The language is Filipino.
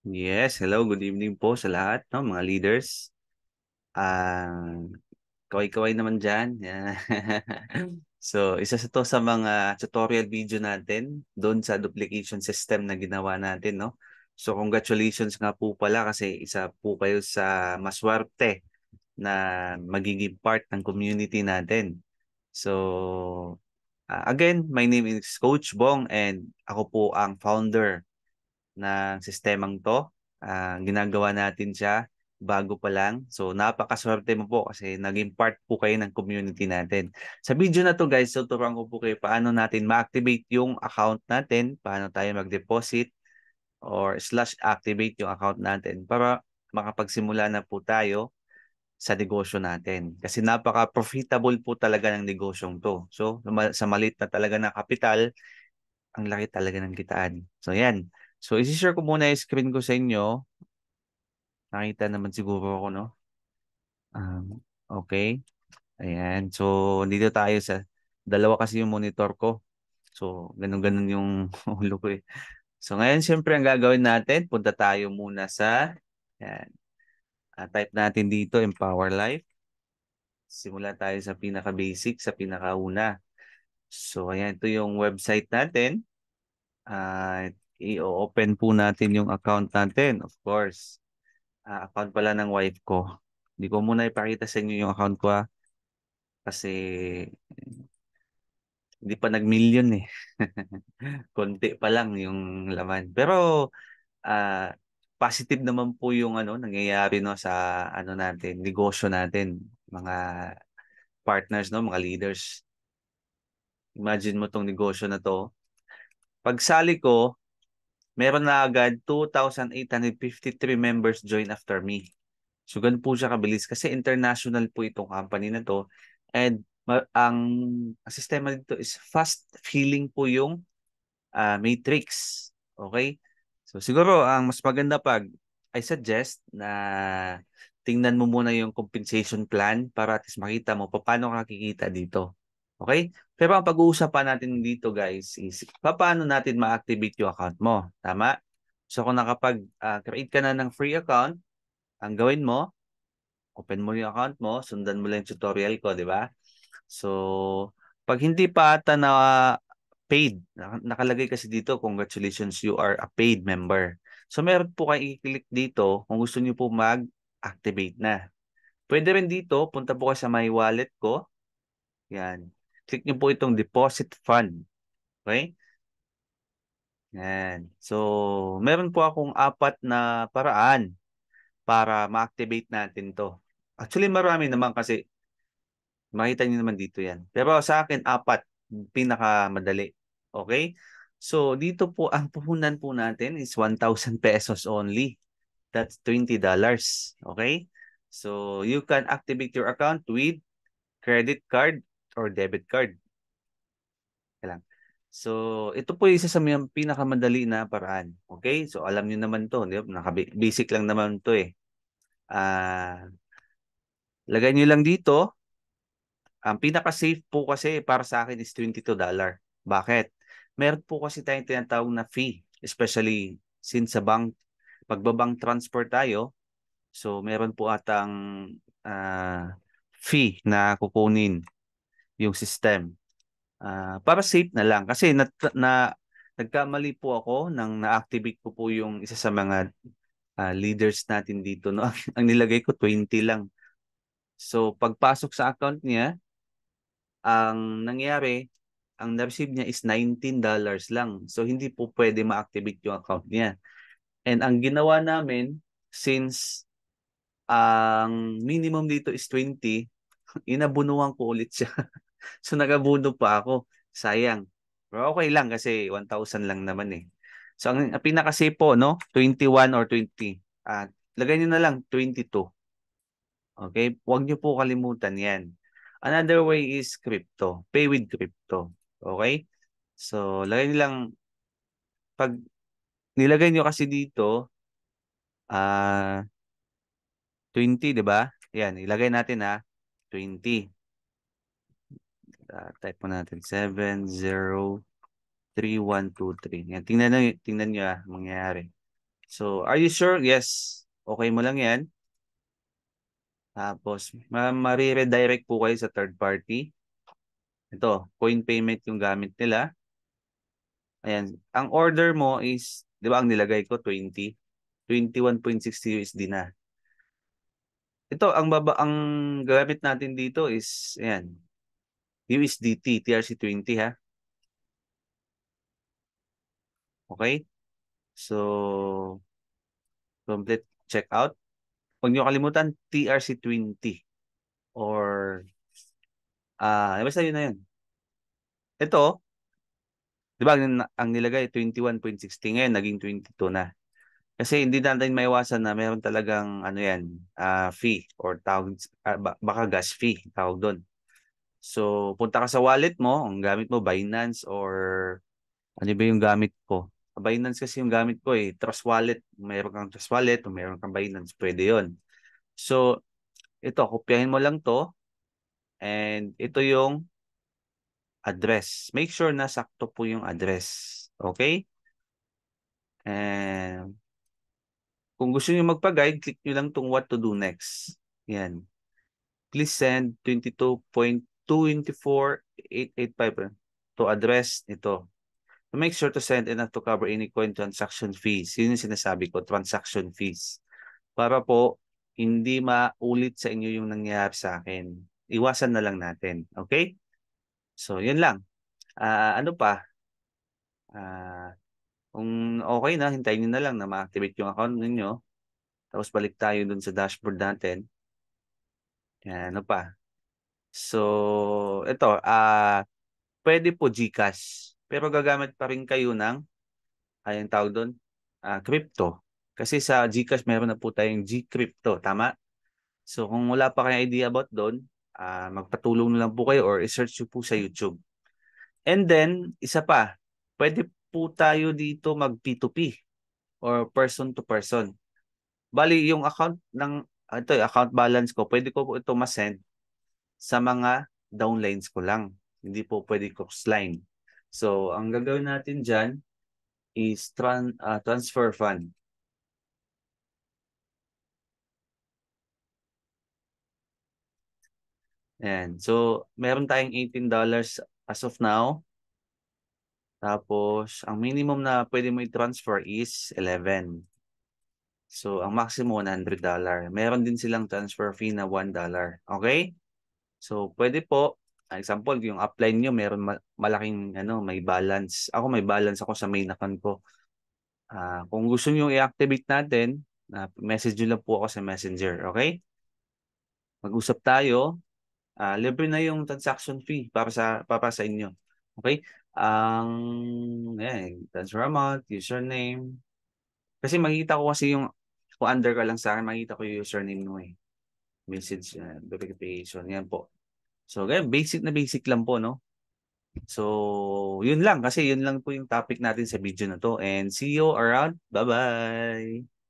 Yes, hello, good evening po sa lahat, no, mga leaders. Ah, kaway-kaway naman diyan. Yeah. So, isa sa to sa mga tutorial video natin doon sa duplication system na ginawa natin, no. So, congratulations nga po pala kasi isa po kayo sa maswerte na magiging part ng community natin. So, again, my name is Coach Bong and ako po ang founder ng sistemang to. Ginagawa natin siya bago pa lang. So napakaswerte mo po kasi naging part po kayo ng community natin. Sa video na to guys, tuturuan ko po kayo paano natin ma-activate yung account natin, paano tayo mag-deposit or slash activate yung account natin para makapagsimula na po tayo sa negosyo natin. Kasi napaka-profitable po talaga ng negosyong to. So sa maliit na talaga na kapital, ang laki talaga ng kitaan. So, yan. So, isi-share ko muna yung screen ko sa inyo. Nakita naman siguro ako, no? Okay. Ayan. So, dito tayo sa dalawa kasi yung monitor ko. So, ganun-ganun yung ulo ko eh. So, ngayon, siyempre, ang gagawin natin, punta tayo muna sa, yan. Type natin dito, Empower Life. Simula tayo sa pinaka-basic, sa pinaka-una. So, ayan, ito yung website natin. I-open po natin yung account natin, of course. Account pala ng wife ko. Hindi ko muna ipakita sa inyo yung account ko kasi hindi pa nag-million eh. Konti pa lang yung laman. Pero ah, positive naman po yung nangyayari no sa natin, negosyo natin, mga partners no, mga leaders. Imagine mo tong negosyo na to. Pagsali ko, meron na agad 2,853 members join after me. So, ganun po siya kabilis kasi international po itong company na to. And ang sistema dito is fast filling po yung matrix. Okay? So, siguro ang mas maganda I suggest na tingnan mo muna yung compensation plan para at least makita mo paano ka kikita dito. Okay? Pero ang pag-uusapan natin dito guys is paano natin ma-activate yung account mo. Tama? So kung nakapag-create ka na ng free account, ang gawin mo, open mo yung account mo, sundan mo lang yung tutorial ko, di ba? So, pag hindi pa ata na paid, nakalagay kasi dito, congratulations, you are a paid member. So, meron po kayo i-click dito kung gusto niyo po mag-activate na. Pwede rin dito, punta po kayo sa my wallet ko. Yan. Click niyo po itong deposit fund. Okay? Yan. So, meron po akong apat na paraan para ma-activate natin to. Actually, marami naman kasi makita niyo naman dito yan. Pero sa akin, apat, pinakamadali. Okay? So, dito po, ang puhunan po natin is 1,000 pesos only. That's $20. Okay? So, you can activate your account with credit card or debit card. Kailang. So, ito po yung isa sa mga pinakamadali na paraan. Okay? So, alam niyo naman to. Di ba? Basic lang naman to eh. Ah, lagay niyo lang dito. Ang pinaka-safe po kasi para sa akin is $22. Bakit? Meron po kasi tayong tinatawag na fee, especially since sa bank, pagbabank transfer tayo, so meron po atang fee na kukunin yung system. Para safe na lang kasi nagkamali po ako nang na-activate ko po yung isa sa mga leaders natin dito no. Ang nilagay ko 20 lang. So pagpasok sa account niya, ang nangyari, ang na-receive niya is $19 lang. So, hindi po pwede ma-activate yung account niya. And ang ginawa namin, since ang minimum dito is 20, inabunuan ko ulit siya. So, nagabuno pa ako. Sayang. Pero okay lang kasi 1,000 lang naman eh. So, ang pinaka-safe po, no? 21 or 20. Lagay niyo na lang 22. Okay? Huwag niyo po kalimutan yan. Another way is crypto. Pay with crypto. Okay? So, lagay niyo lang, pag nilagay niyo kasi dito, ah 20, di ba? Yan, ilagay natin 20. Type mo natin 703-123. Yan, tingnan niyo mangyayari. So, are you sure? Yes. Okay mo lang yan. Tapos, ma-redirect po kayo sa third party. Ito, coin payment yung gamit nila. Ayan. Ang order mo is, di ba ang nilagay ko, 20? 21.60 USD na. Ito, ang gamit natin dito is, ayan, USDT, TRC20 ha. Okay? So, complete checkout. Huwag niyo kalimutan, TRC20 or, basta yun na yun. Ito, di ba, ang nilagay 21.60 ngayon, naging 22 na. Kasi hindi natin maiwasan na meron talagang ano yan, fee or tawag, baka gas fee, tawag doon. So, punta ka sa wallet mo, ang gamit mo Binance or ano ba yung gamit ko? Binance kasi yung gamit ko eh, Trust Wallet. Mayroon kang Trust Wallet o mayroon kang Binance, pwede yon. So, ito, kopyahin mo lang to and ito yung address. Make sure na sakto po yung address. Okay? And kung gusto niyo magpa-guide, click niyo lang tong what to do next. Yan. Please send 22.224885 to address ito. To make sure to send enough to cover any coin transaction fees. Yun yung sinasabi ko, transaction fees. Para po, hindi maulit sa inyo yung nangyayari sa akin. Iwasan na lang natin. Okay? So, yun lang. Ano pa? Ah, kung okay na, hintayin nyo na lang na ma-activate yung account ninyo. Tapos balik tayo dun sa dashboard natin. Yan, ano pa? So, ito, pwede po GCash. Pero gagamit pa rin kayo ng, ayun tawag doon, crypto. Kasi sa GCash meron na po tayong G-Crypto, tama? So kung wala pa kayong idea about doon, magpatulong na lang po kayo or i-search nyo po sa YouTube. And then, isa pa, pwede po tayo dito mag P2P or person to person. Bali, yung account ng, ito, account balance ko, pwede ko po ito ma-send sa mga downlines ko lang. Hindi po pwede cross-line. So, ang gagawin natin dyan is transfer fund. Ayan. So, meron tayong $18 as of now. Tapos, ang minimum na pwede mo i-transfer is 11. So, ang maximum $100. Meron din silang transfer fee na $1. Okay? So, pwede po, example, yung upline nyo, meron malaking, may balance. Ako may balance ako sa main account ko. Kung gusto nyo i-activate natin, message nyo lang po ako sa Messenger. Okay? Mag-usap tayo. Libre na yung transaction fee para sa inyo. Okay? Transfer amount, username. Kasi makita ko kasi kung under ka lang sa akin, makita ko yung username mo eh. Message, verification, yan po. So, ganyan, basic lang po, no? So, yun lang. Kasi yun lang po yung topic natin sa video na to. And see you around. Bye-bye!